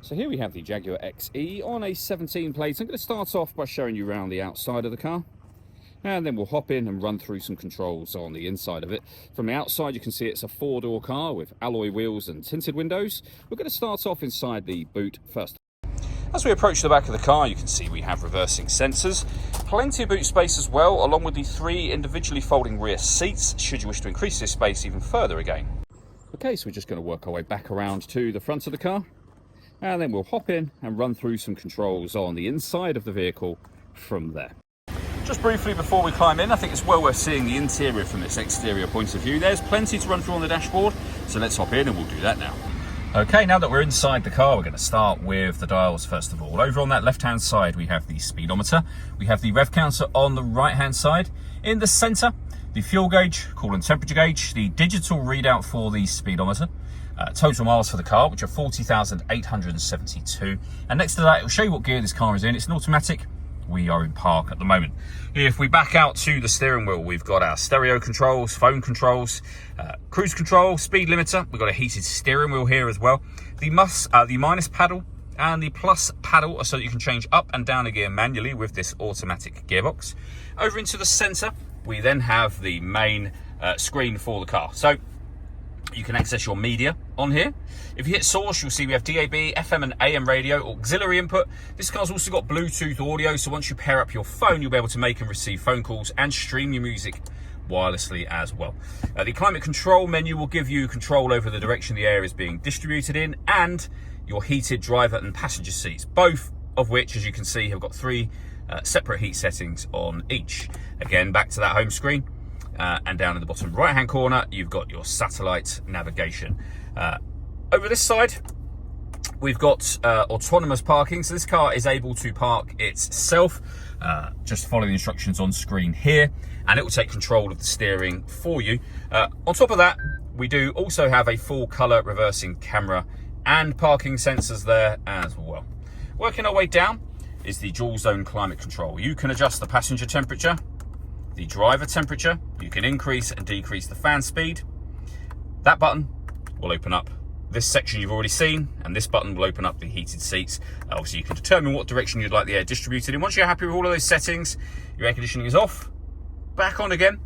So here we have the Jaguar XE on a 17 plate. I'm going to start off by showing you around the outside of the car, and then we'll hop in and run through some controls on the inside of it. From the outside you can see it's a four-door car with alloy wheels and tinted windows. We're going to start off inside the boot first. As we approach the back of the car, you can see we have reversing sensors, plenty of boot space as well, along with the 3 individually folding rear seats, should you wish to increase this space even further again. Okay, so we're just going to work our way back around to the front of the car, and then we'll hop in and run through some controls on the inside of the vehicle from there. Just briefly before we climb in, I think it's well worth seeing the interior from this exterior point of view. There's plenty to run through on the dashboard, so let's hop in and we'll do that now. Okay, now that we're inside the car, we're going to start with the dials first of all. Over on that left-hand side, we have the speedometer. We have the rev counter on the right-hand side. In the centre, the fuel gauge, coolant temperature gauge, the digital readout for the speedometer, total miles for the car, which are 40,872. And next to that, it will show you what gear this car is in. It's an automatic. We are in park at the moment. If we back out to the steering wheel, we've got our stereo controls, phone controls, cruise control, speed limiter. We've got a heated steering wheel here as well. The minus paddle and the plus paddle are so that you can change up and down a gear manually with this automatic gearbox. Over into the center, we then have the main screen for the car. So you can access your media on here. If you hit source, you'll see we have DAB, FM and AM radio, auxiliary input. This car's also got Bluetooth audio, so once you pair up your phone, you'll be able to make and receive phone calls and stream your music wirelessly as well. The climate control menu will give you control over the direction the air is being distributed in, and your heated driver and passenger seats, both of which, as you can see, have got 3 separate heat settings on each. Again, back to that home screen. And down in the bottom right hand corner, you've got your satellite navigation. Over this side, we've got autonomous parking. So this car is able to park itself. Just follow the instructions on screen here, and it will take control of the steering for you. On top of that, we do also have a full color reversing camera and parking sensors there as well. Working our way down is the dual zone climate control. You can adjust the passenger temperature, the driver temperature. You can increase and decrease the fan speed. That button will open up this section you've already seen, and this button will open up the heated seats. Obviously, you can determine what direction you'd like the air distributed in. Once you're happy with all of those settings, your air conditioning is off, back on again,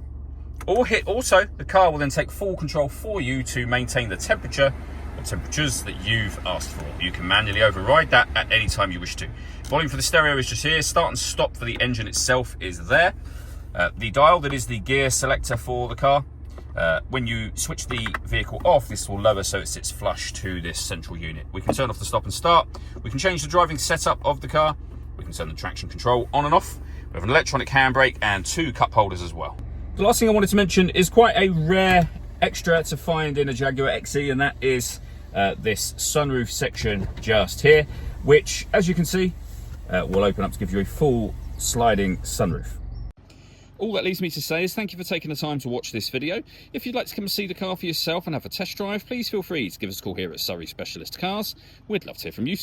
or hit auto. The car will then take full control for you to maintain the temperature or temperatures that you've asked for. You can manually override that at any time you wish to. Volume for the stereo is just here. Start and stop for the engine itself is there. The dial that is the gear selector for the car. When you switch the vehicle off, this will lower so it sits flush to this central unit. We can turn off the stop and start. We can change the driving setup of the car. We can turn the traction control on and off. We have an electronic handbrake and 2 cup holders as well. The last thing I wanted to mention is quite a rare extra to find in a Jaguar XE, and that is this sunroof section just here, which, as you can see, will open up to give you a full sliding sunroof. All that leaves me to say is thank you for taking the time to watch this video. If you'd like to come and see the car for yourself and have a test drive, please feel free to give us a call here at Surrey Specialist Cars. We'd love to hear from you.